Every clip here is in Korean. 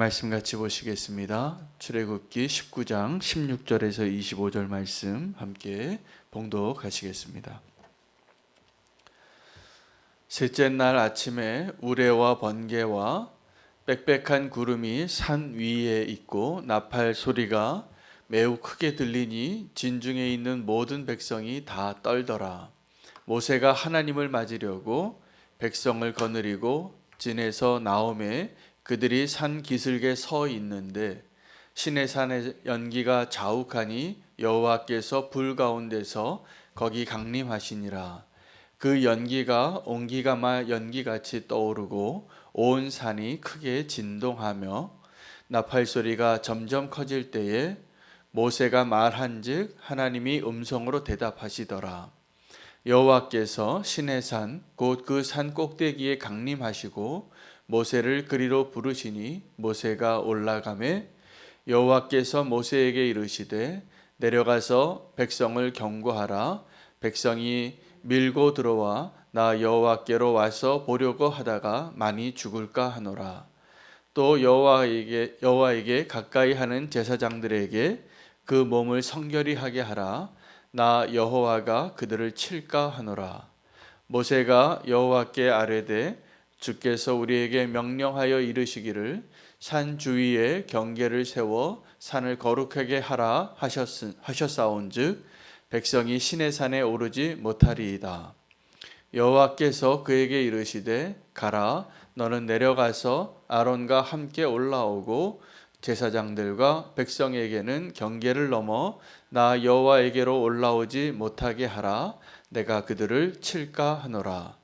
말씀 같이 보시겠습니다. 출애굽기 19장 16절에서 25절 말씀 함께 봉독하시겠습니다. 셋째 날 아침에 우레와 번개와 빽빽한 구름이 산 위에 있고 나팔 소리가 매우 크게 들리니 진중에 있는 모든 백성이 다 떨더라. 모세가 하나님을 맞으려고 백성을 거느리고 진에서 나오매 그들이 산 기슭에 서 있는데 시내산의 연기가 자욱하니 여호와께서 불 가운데서 거기 강림하시니라. 그 연기가 온기가마 연기같이 떠오르고 온 산이 크게 진동하며 나팔 소리가 점점 커질 때에 모세가 말한즉 하나님이 음성으로 대답하시더라. 여호와께서 시내산 곧 그 산 꼭대기에 강림하시고 모세를 그리로 부르시니 모세가 올라가매 여호와께서 모세에게 이르시되 내려가서 백성을 경고하라. 백성이 밀고 들어와 나 여호와께로 와서 보려고 하다가 많이 죽을까 하노라. 또 여호와에게 가까이 하는 제사장들에게 그 몸을 성결히 하게 하라. 나 여호와가 그들을 칠까 하노라. 모세가 여호와께 아뢰되 주께서 우리에게 명령하여 이르시기를 산 주위에 경계를 세워 산을 거룩하게 하라 하셨사온즉 백성이 시내산에 오르지 못하리이다. 여호와께서 그에게 이르시되 가라. 너는 내려가서 아론과 함께 올라오고 제사장들과 백성에게는 경계를 넘어 나 여호와에게로 올라오지 못하게 하라. 내가 그들을 칠까 하노라.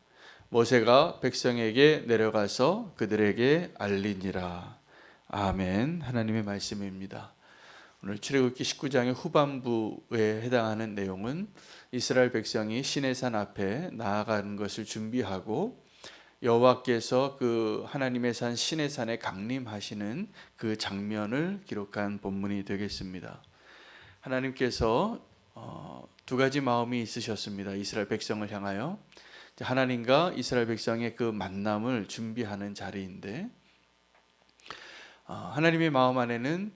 모세가 백성에게 내려가서 그들에게 알리니라. 아멘. 하나님의 말씀입니다. 오늘 출애굽기 19장의 후반부에 해당하는 내용은 이스라엘 백성이 시내산 앞에 나아가는 것을 준비하고 여호와께서 그 하나님의 산 시내산에 강림하시는 그 장면을 기록한 본문이 되겠습니다. 하나님께서 두 가지 마음이 있으셨습니다. 이스라엘 백성을 향하여 하나님과 이스라엘 백성의 그 만남을 준비하는 자리인데 하나님의 마음 안에는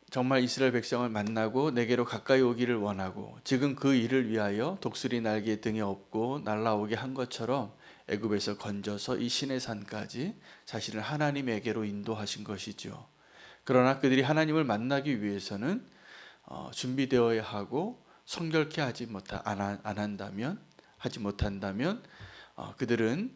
정말 이스라엘 백성을 만나고 내게로 가까이 오기를 원하고 지금 그 일을 위하여 독수리 날개 등에 업고 날아오게 한 것처럼 애굽에서 건져서 이 시내산까지 사실은 하나님에게로 인도하신 것이죠. 그러나 그들이 하나님을 만나기 위해서는 준비되어야 하고 성결케 하지 못한다면 그들은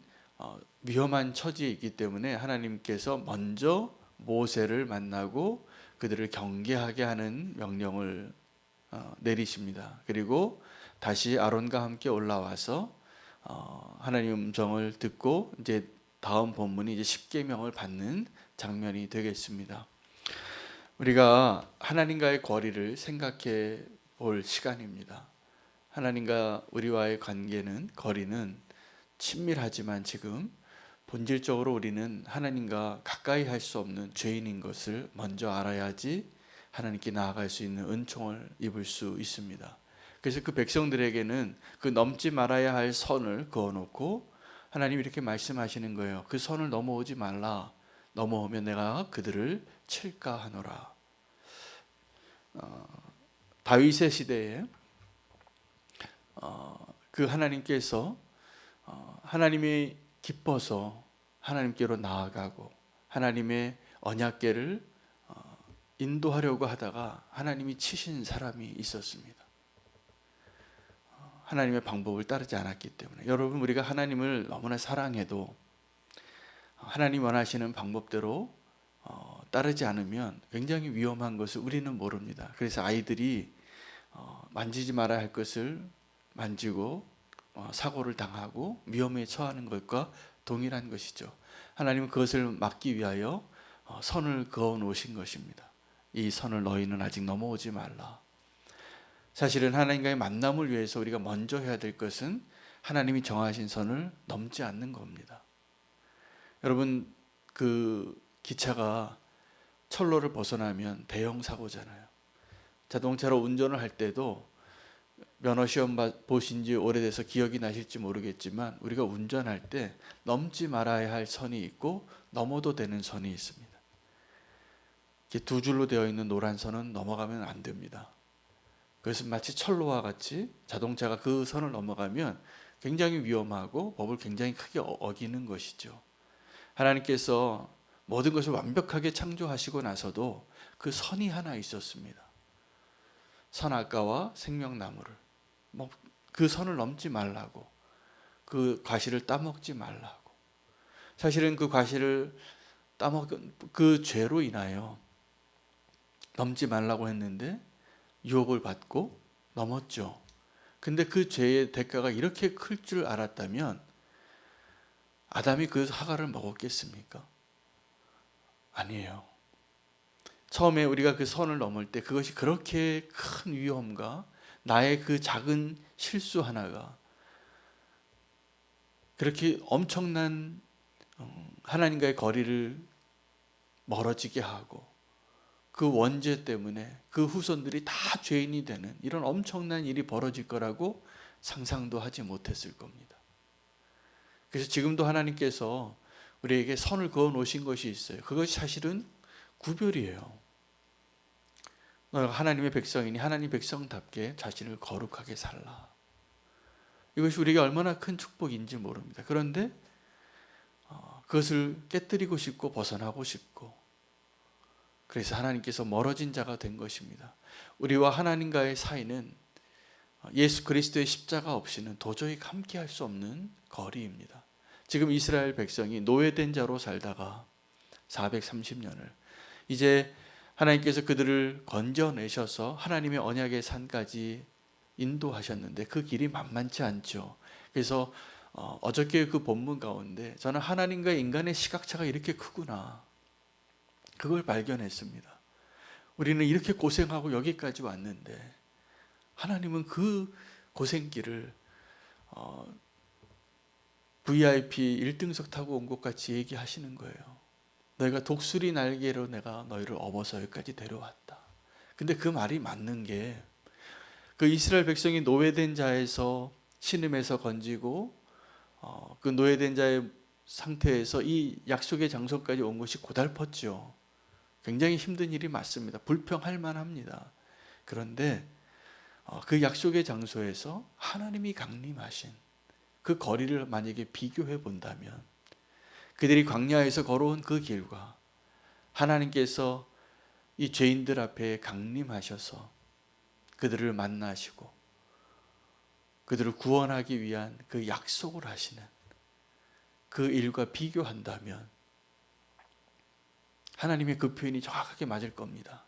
위험한 처지에 있기 때문에 하나님께서 먼저 모세를 만나고 그들을 경계하게 하는 명령을 내리십니다. 그리고 다시 아론과 함께 올라와서 하나님의 음성을 듣고 이제 다음 본문이 이제 십계명을 받는 장면이 되겠습니다. 우리가 하나님과의 거리를 생각해 볼 시간입니다. 하나님과 우리와의 거리는 친밀하지만 지금 본질적으로 우리는 하나님과 가까이 할 수 없는 죄인인 것을 먼저 알아야지 하나님께 나아갈 수 있는 은총을 입을 수 있습니다. 그래서 그 백성들에게는 그 넘지 말아야 할 선을 그어놓고 하나님이 이렇게 말씀하시는 거예요. 그 선을 넘어오지 말라. 넘어오면 내가 그들을 칠까 하노라. 다윗의 시대에 그 하나님께서 하나님이 기뻐서 하나님께로 나아가고 하나님의 언약궤를 인도하려고 하다가 하나님이 치신 사람이 있었습니다. 하나님의 방법을 따르지 않았기 때문에. 여러분, 우리가 하나님을 너무나 사랑해도 하나님 원하시는 방법대로 따르지 않으면 굉장히 위험한 것을 우리는 모릅니다. 그래서 아이들이 만지지 말아야 할 것을 만지고 사고를 당하고 위험에 처하는 것과 동일한 것이죠. 하나님은 그것을 막기 위하여 선을 그어 놓으신 것입니다. 이 선을 너희는 아직 넘어오지 말라. 사실은 하나님과의 만남을 위해서 우리가 먼저 해야 될 것은 하나님이 정하신 선을 넘지 않는 겁니다. 여러분, 그 기차가 철로를 벗어나면 대형 사고잖아요. 자동차로 운전을 할 때도 면허 시험 보신 지 오래돼서 기억이 나실지 모르겠지만 우리가 운전할 때 넘지 말아야 할 선이 있고 넘어도 되는 선이 있습니다. 이렇게 두 줄로 되어 있는 노란 선은 넘어가면 안 됩니다. 그것은 마치 철로와 같이 자동차가 그 선을 넘어가면 굉장히 위험하고 법을 굉장히 크게 어기는 것이죠. 하나님께서 모든 것을 완벽하게 창조하시고 나서도 그 선이 하나 있었습니다. 선악과와 생명나무를 그 선을 넘지 말라고, 그 과실을 따먹지 말라고. 사실은 그 과실을 따먹은 그 죄로 인하여 넘지 말라고 했는데 유혹을 받고 넘었죠. 근데 그 죄의 대가가 이렇게 클 줄 알았다면 아담이 그 사과를 먹었겠습니까? 아니에요. 처음에 우리가 그 선을 넘을 때 그것이 그렇게 큰 위험과 나의 그 작은 실수 하나가 그렇게 엄청난 하나님과의 거리를 멀어지게 하고 그 원죄 때문에 그 후손들이 다 죄인이 되는 이런 엄청난 일이 벌어질 거라고 상상도 하지 못했을 겁니다. 그래서 지금도 하나님께서 우리에게 선을 그어 놓으신 것이 있어요. 그것이 사실은 구별이에요. 너가 하나님의 백성이니 하나님 백성답게 자신을 거룩하게 살라. 이것이 우리에게 얼마나 큰 축복인지 모릅니다. 그런데 그것을 깨뜨리고 싶고 벗어나고 싶고, 그래서 하나님께서 멀어진 자가 된 것입니다. 우리와 하나님과의 사이는 예수 그리스도의 십자가 없이는 도저히 함께할 수 없는 거리입니다. 지금 이스라엘 백성이 노예된 자로 살다가 430년을 이제 하나님께서 그들을 건져내셔서 하나님의 언약의 산까지 인도하셨는데 그 길이 만만치 않죠. 그래서 어저께 그 본문 가운데 저는 하나님과 인간의 시각차가 이렇게 크구나, 그걸 발견했습니다. 우리는 이렇게 고생하고 여기까지 왔는데 하나님은 그 고생길을 VIP 1등석 타고 온 것 같이 얘기하시는 거예요. 너희가 독수리 날개로 내가 너희를 업어서 여기까지 데려왔다. 근데 그 말이 맞는 게 그 이스라엘 백성이 노예된 자에서 신음에서 건지고 그 노예된 자의 상태에서 이 약속의 장소까지 온 것이 고달팠죠. 굉장히 힘든 일이 맞습니다. 불평할 만합니다. 그런데 그 약속의 장소에서 하나님이 강림하신 그 거리를 만약에 비교해 본다면 그들이 광야에서 걸어온 그 길과 하나님께서 이 죄인들 앞에 강림하셔서 그들을 만나시고 그들을 구원하기 위한 그 약속을 하시는 그 일과 비교한다면 하나님의 그 표현이 정확하게 맞을 겁니다.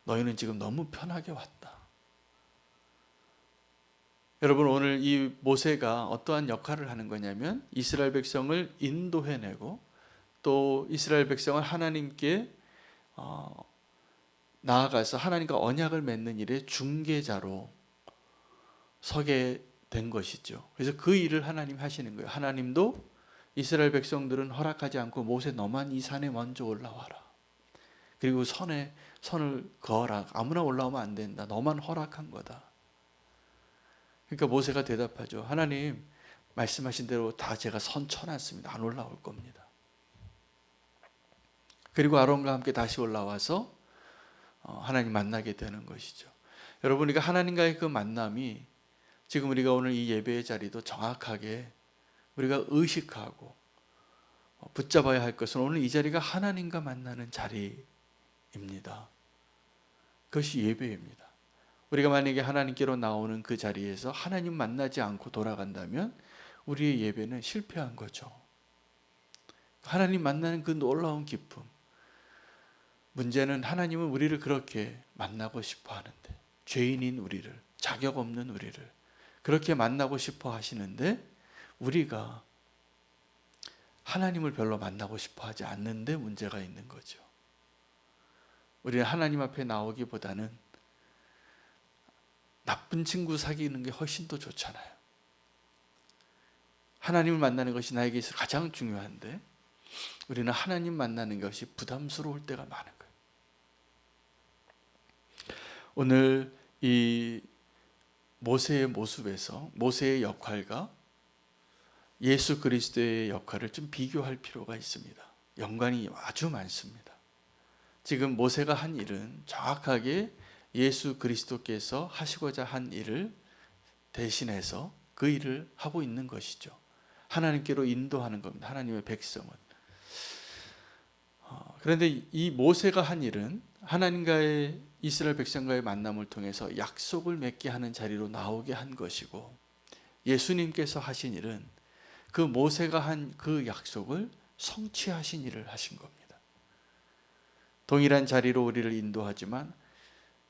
너희는 지금 너무 편하게 왔다. 여러분, 오늘 이 모세가 어떠한 역할을 하는 거냐면 이스라엘 백성을 인도해내고 또 이스라엘 백성을 하나님께 나아가서 하나님과 언약을 맺는 일의 중개자로 서게 된 것이죠. 그래서 그 일을 하나님 하시는 거예요. 하나님도 이스라엘 백성들은 허락하지 않고 모세 너만 이 산에 먼저 올라와라. 그리고 선을 그어라. 아무나 올라오면 안 된다. 너만 허락한 거다. 그러니까 모세가 대답하죠. 하나님 말씀하신 대로 다 제가 선 쳐놨습니다. 안 올라올 겁니다. 그리고 아론과 함께 다시 올라와서 하나님 만나게 되는 것이죠. 여러분, 우리가 하나님과의 그 만남이 지금 우리가 오늘 이 예배의 자리도 정확하게 우리가 의식하고 붙잡아야 할 것은 오늘 이 자리가 하나님과 만나는 자리입니다. 그것이 예배입니다. 우리가 만약에 하나님께로 나오는 그 자리에서 하나님 만나지 않고 돌아간다면 우리의 예배는 실패한 거죠. 하나님 만나는 그 놀라운 기쁨. 문제는 하나님은 우리를 그렇게 만나고 싶어 하는데, 죄인인 우리를, 자격 없는 우리를 그렇게 만나고 싶어 하시는데 우리가 하나님을 별로 만나고 싶어 하지 않는데 문제가 있는 거죠. 우리는 하나님 앞에 나오기보다는 나쁜 친구 사귀는 게 훨씬 더 좋잖아요. 하나님을 만나는 것이 나에게 있어 가장 중요한데 우리는 하나님 만나는 것이 부담스러울 때가 많은 거예요. 오늘 이 모세의 모습에서 모세의 역할과 예수 그리스도의 역할을 좀 비교할 필요가 있습니다. 연관이 아주 많습니다. 지금 모세가 한 일은 정확하게 예수 그리스도께서 하시고자 한 일을 대신해서 그 일을 하고 있는 것이죠. 하나님께로 인도하는 겁니다. 하나님의 백성은. 그런데 이 모세가 한 일은 하나님과의 이스라엘 백성과의 만남을 통해서 약속을 맺게 하는 자리로 나오게 한 것이고, 예수님께서 하신 일은 그 모세가 한 그 약속을 성취하신 일을 하신 겁니다. 동일한 자리로 우리를 인도하지만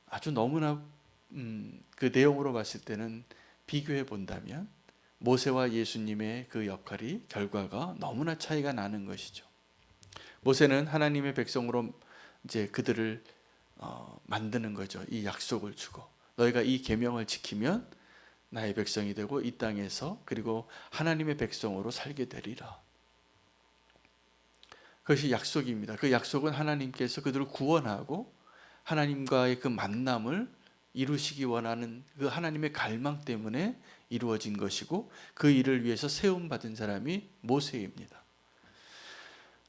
아주 너무나 그 내용으로 봤을 때는 비교해 본다면 모세와 예수님의 그 역할이 결과가 너무나 차이가 나는 것이죠. 모세는 하나님의 백성으로 이제 그들을 만드는 거죠. 이 약속을 주고 너희가 이 계명을 지키면 나의 백성이 되고 이 땅에서 그리고 하나님의 백성으로 살게 되리라. 그것이 약속입니다. 그 약속은 하나님께서 그들을 구원하고 하나님과의 그 만남을 이루시기 원하는 그 하나님의 갈망 때문에 이루어진 것이고, 그 일을 위해서 세움받은 사람이 모세입니다.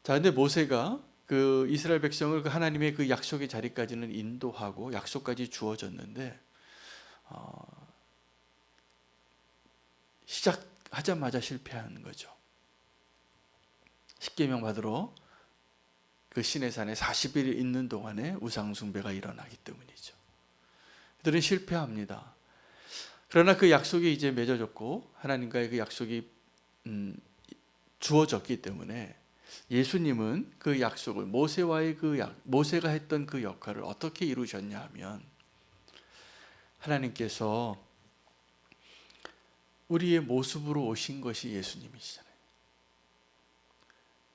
자, 근데 모세가 그 이스라엘 백성을 그 하나님의 그 약속의 자리까지는 인도하고 약속까지 주어졌는데 시작하자마자 실패하는 거죠. 십계명 받으러 그 시내산에 40일 있는 동안에 우상 숭배가 일어나기 때문이죠. 그들은 실패합니다. 그러나 그 약속이 이제 맺어졌고 하나님과의 그 약속이 주어졌기 때문에 예수님은 그 약속을 모세와의 모세가 했던 그 역할을 어떻게 이루셨냐 하면, 하나님께서 우리의 모습으로 오신 것이 예수님이시잖아요.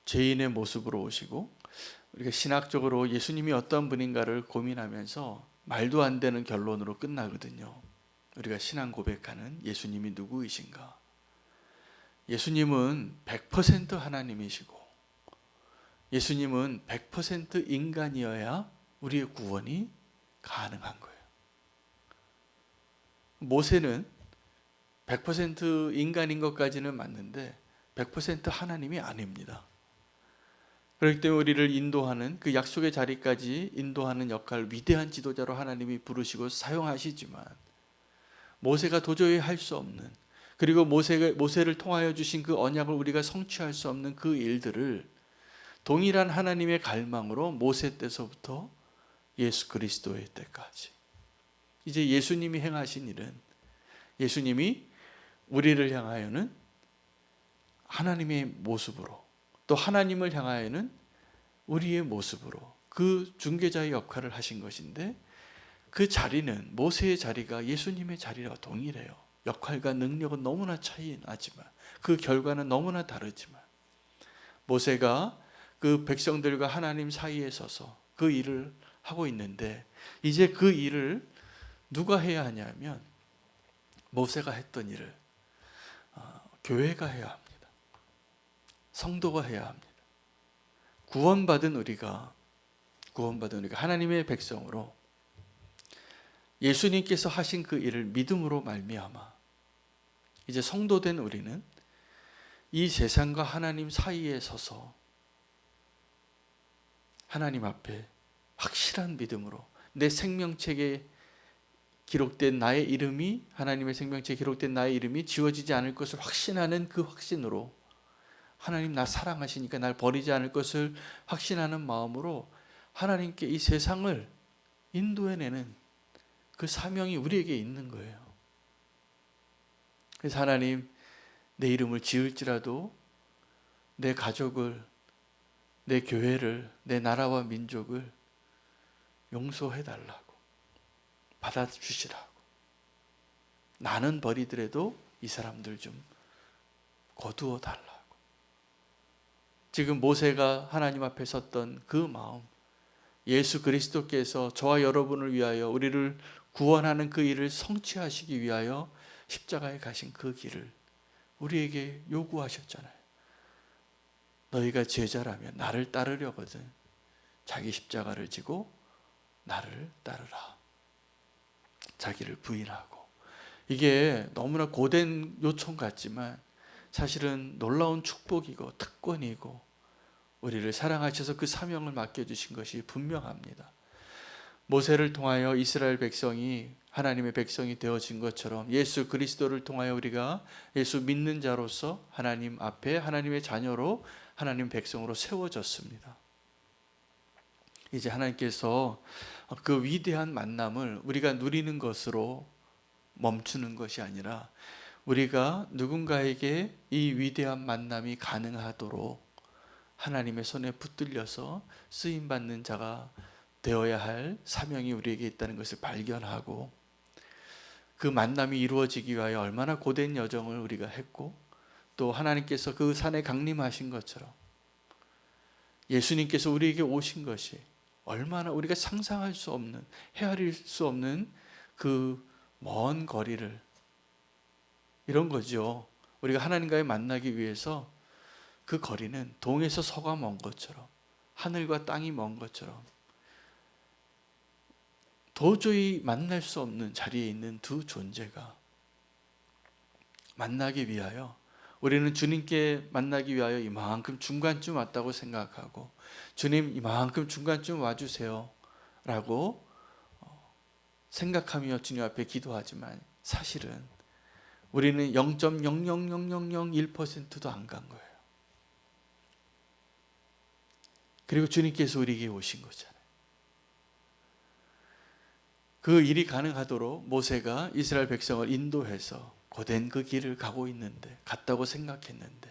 죄인의 모습으로 오시고, 우리가 신학적으로 예수님이 어떤 분인가를 고민하면서 말도 안 되는 결론으로 끝나거든요. 우리가 신앙 고백하는 예수님이 누구이신가? 예수님은 100% 하나님이시고 예수님은 100% 인간이어야 우리의 구원이 가능한 거예요. 모세는 100% 인간인 것까지는 맞는데 100% 하나님이 아닙니다. 그렇기 때문에 우리를 인도하는 그 약속의 자리까지 인도하는 역할, 위대한 지도자로 하나님이 부르시고 사용하시지만 모세가 도저히 할 수 없는, 그리고 모세를 통하여 주신 그 언약을 우리가 성취할 수 없는 그 일들을 동일한 하나님의 갈망으로 모세 때서부터 예수 그리스도의 때까지, 이제 예수님이 행하신 일은 예수님이 우리를 향하여는 하나님의 모습으로, 또 하나님을 향하여는 우리의 모습으로 그 중개자의 역할을 하신 것인데, 그 자리는 모세의 자리가 예수님의 자리와 동일해요. 역할과 능력은 너무나 차이 나지만, 그 결과는 너무나 다르지만, 모세가 그 백성들과 하나님 사이에 서서 그 일을 하고 있는데, 이제 그 일을 누가 해야 하냐면 모세가 했던 일을 교회가 해야 합니다. 성도가 해야 합니다. 구원받은 우리가 하나님의 백성으로 예수님께서 하신 그 일을 믿음으로 말미암아 이제 성도된 우리는 이 세상과 하나님 사이에 서서 하나님 앞에 확실한 믿음으로 내 생명책에 기록된 나의 이름이, 하나님의 생명책에 기록된 나의 이름이 지워지지 않을 것을 확신하는 그 확신으로, 하나님 나 사랑하시니까 날 버리지 않을 것을 확신하는 마음으로 하나님께 이 세상을 인도해내는 그 사명이 우리에게 있는 거예요. 그래서 하나님, 내 이름을 지을지라도 내 가족을, 내 교회를, 내 나라와 민족을 용서해달라고, 받아주시라고, 나는 버리더라도 이 사람들 좀 거두어 달라고. 지금 모세가 하나님 앞에 섰던 그 마음, 예수 그리스도께서 저와 여러분을 위하여 우리를 구원하는 그 일을 성취하시기 위하여 십자가에 가신 그 길을 우리에게 요구하셨잖아요. 너희가 제자라면 나를 따르려거든 자기 십자가를 지고 나를 따르라. 자기를 부인하고. 이게 너무나 고된 요청 같지만 사실은 놀라운 축복이고 특권이고 우리를 사랑하셔서 그 사명을 맡겨주신 것이 분명합니다. 모세를 통하여 이스라엘 백성이 하나님의 백성이 되어진 것처럼 예수 그리스도를 통하여 우리가 예수 믿는 자로서 하나님 앞에 하나님의 자녀로 하나님 백성으로 세워졌습니다. 이제 하나님께서 그 위대한 만남을 우리가 누리는 것으로 멈추는 것이 아니라 우리가 누군가에게 이 위대한 만남이 가능하도록 하나님의 손에 붙들려서 쓰임받는 자가 되어야 할 사명이 우리에게 있다는 것을 발견하고 그 만남이 이루어지기 위하여 얼마나 고된 여정을 우리가 했고 또 하나님께서 그 산에 강림하신 것처럼 예수님께서 우리에게 오신 것이 얼마나 우리가 상상할 수 없는 헤아릴 수 없는 그 먼 거리를 이런 거죠. 우리가 하나님과의 만나기 위해서 그 거리는 동에서 서가 먼 것처럼 하늘과 땅이 먼 것처럼 도저히 만날 수 없는 자리에 있는 두 존재가 만나기 위하여 우리는 주님께 만나기 위하여 이만큼 중간쯤 왔다고 생각하고 주님 이만큼 중간쯤 와주세요 라고 생각하며 주님 앞에 기도하지만 사실은 우리는 0.00001%도 안 간 거예요. 그리고 주님께서 우리에게 오신 거잖아요. 그 일이 가능하도록 모세가 이스라엘 백성을 인도해서 고된 그 길을 가고 있는데 갔다고 생각했는데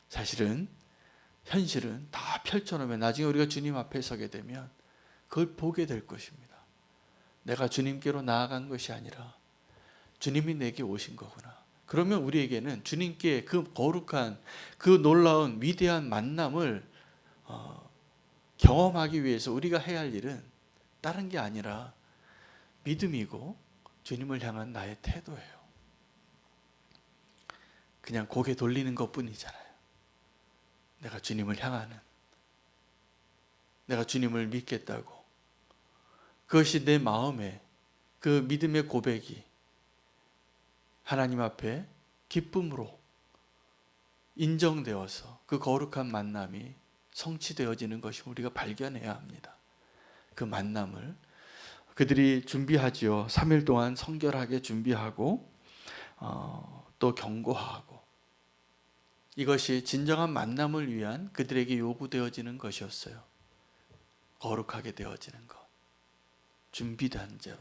사실은 현실은 다 펼쳐놓으면 나중에 우리가 주님 앞에 서게 되면 그걸 보게 될 것입니다. 내가 주님께로 나아간 것이 아니라 주님이 내게 오신 거구나. 그러면 우리에게는 주님께 그 거룩한 그 놀라운 위대한 만남을 경험하기 위해서 우리가 해야 할 일은 다른 게 아니라 믿음이고 주님을 향한 나의 태도예요. 그냥 고개 돌리는 것뿐이잖아요. 내가 주님을 향하는, 내가 주님을 믿겠다고 그것이 내 마음에 그 믿음의 고백이 하나님 앞에 기쁨으로 인정되어서 그 거룩한 만남이 성취되어지는 것이 우리가 발견해야 합니다. 그 만남을 그들이 준비하지요. 3일 동안 성결하게 준비하고 또 경고하고 이것이 진정한 만남을 위한 그들에게 요구되어지는 것이었어요. 거룩하게 되어지는 것. 준비된 채로.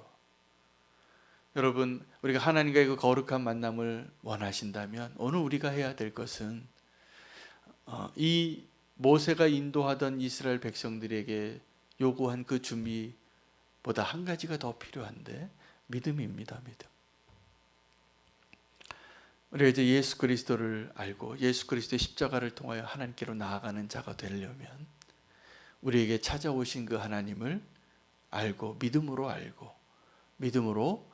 여러분, 우리가 하나님과의 그 거룩한 만남을 원하신다면 오늘 우리가 해야 될 것은 이 모세가 인도하던 이스라엘 백성들에게 요구한 그 준비보다 한 가지가 더 필요한데 믿음입니다. 믿음. 우리가 이제 예수 그리스도를 알고 예수 그리스도의 십자가를 통하여 하나님께로 나아가는 자가 되려면 우리에게 찾아오신 그 하나님을 알고 믿음으로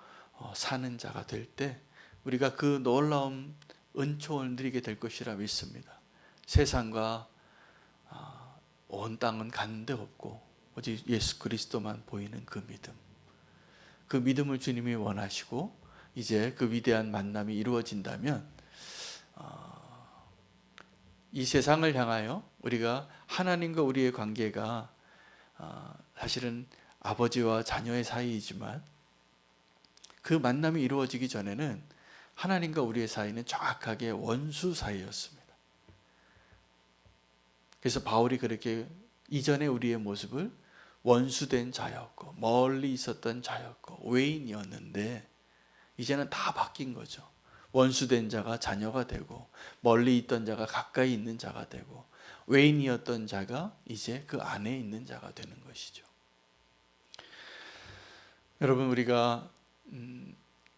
사는 자가 될 때 우리가 그 놀라운 은총을 누리게 될 것이라 믿습니다. 세상과 온 땅은 가는 데 없고 오직 예수 그리스도만 보이는 그 믿음. 그 믿음을 주님이 원하시고 이제 그 위대한 만남이 이루어진다면 이 세상을 향하여 우리가 하나님과 우리의 관계가 사실은 아버지와 자녀의 사이이지만 그 만남이 이루어지기 전에는 하나님과 우리의 사이는 정확하게 원수 사이였습니다. 그래서 바울이 그렇게 이전에 우리의 모습을 원수된 자였고 멀리 있었던 자였고 외인이었는데 이제는 다 바뀐 거죠. 원수된 자가 자녀가 되고 멀리 있던 자가 가까이 있는 자가 되고 외인이었던 자가 이제 그 안에 있는 자가 되는 것이죠. 여러분 우리가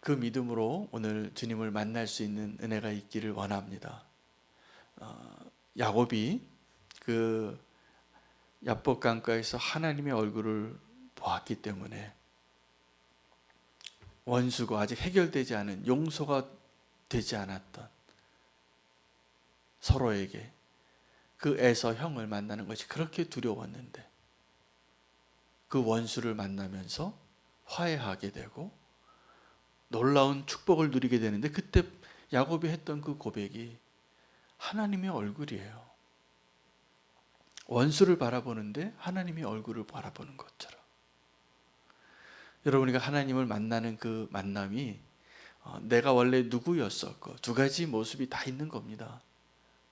그 믿음으로 오늘 주님을 만날 수 있는 은혜가 있기를 원합니다. 야곱이 그 야복 강가에서 하나님의 얼굴을 보았기 때문에 원수가 아직 해결되지 않은 용서가 되지 않았던 서로에게 그 에서 형을 만나는 것이 그렇게 두려웠는데 그 원수를 만나면서 화해하게 되고 놀라운 축복을 누리게 되는데 그때 야곱이 했던 그 고백이 하나님의 얼굴이에요. 원수를 바라보는데 하나님의 얼굴을 바라보는 것처럼 여러분, 우리가 하나님을 만나는 그 만남이 내가 원래 누구였었고 두 가지 모습이 다 있는 겁니다.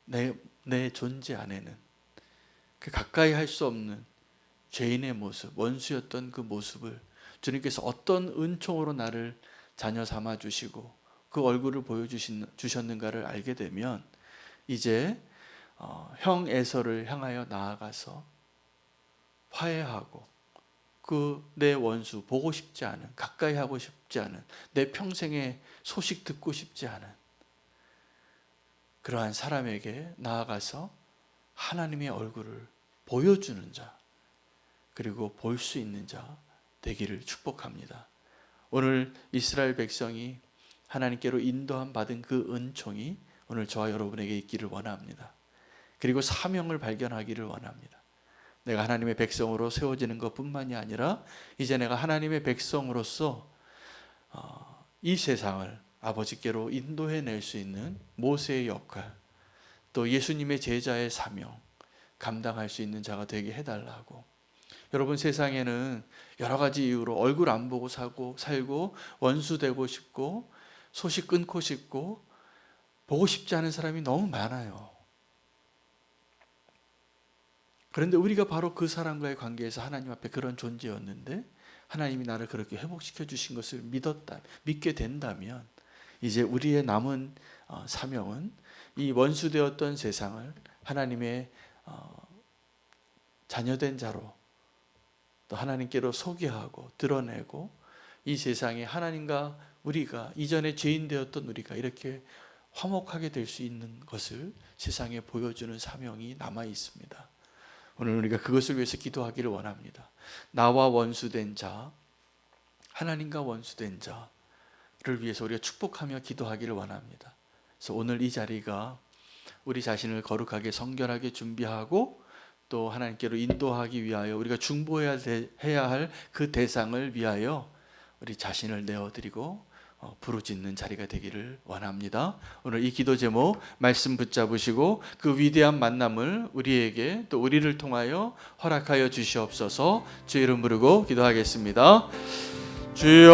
내 존재 안에는 그 가까이 할 수 없는 죄인의 모습, 원수였던 그 모습을 주님께서 어떤 은총으로 나를 자녀 삼아 주시고 그 얼굴을 보여주셨는가를 알게 되면 이제 형 에서를 향하여 나아가서 화해하고 그 내 원수 보고 싶지 않은, 가까이 하고 싶지 않은, 내 평생의 소식 듣고 싶지 않은 그러한 사람에게 나아가서 하나님의 얼굴을 보여주는 자, 그리고 볼 수 있는 자 되기를 축복합니다. 오늘 이스라엘 백성이 하나님께로 인도함 받은 그 은총이 오늘 저와 여러분에게 있기를 원합니다. 그리고 사명을 발견하기를 원합니다. 내가 하나님의 백성으로 세워지는 것뿐만이 아니라 이제 내가 하나님의 백성으로서 이 세상을 아버지께로 인도해낼 수 있는 모세의 역할, 또 예수님의 제자의 사명 감당할 수 있는 자가 되게 해달라고. 여러분, 세상에는 여러 가지 이유로 얼굴 안 보고 살고 원수 되고 싶고 소식 끊고 싶고 보고 싶지 않은 사람이 너무 많아요. 그런데 우리가 바로 그 사람과의 관계에서 하나님 앞에 그런 존재였는데 하나님이 나를 그렇게 회복시켜 주신 것을 믿게 된다면 이제 우리의 남은 사명은 이 원수되었던 세상을 하나님의 자녀된 자로 또 하나님께로 소개하고 드러내고 이 세상에 하나님과 우리가 이전에 죄인 되었던 우리가 이렇게 화목하게 될 수 있는 것을 세상에 보여주는 사명이 남아 있습니다. 오늘 우리가 그것을 위해서 기도하기를 원합니다. 나와 원수된 자, 하나님과 원수된 자를 위해서 우리가 축복하며 기도하기를 원합니다. 그래서 오늘 이 자리가 우리 자신을 거룩하게 성결하게 준비하고 또 하나님께로 인도하기 위하여 우리가 중보해야 할 그 대상을 위하여 우리 자신을 내어드리고 부르짖는 자리가 되기를 원합니다. 오늘 이 기도 제목 말씀 붙잡으시고 그 위대한 만남을 우리에게 또 우리를 통하여 허락하여 주시옵소서. 주의 이름 부르고 기도하겠습니다. 주여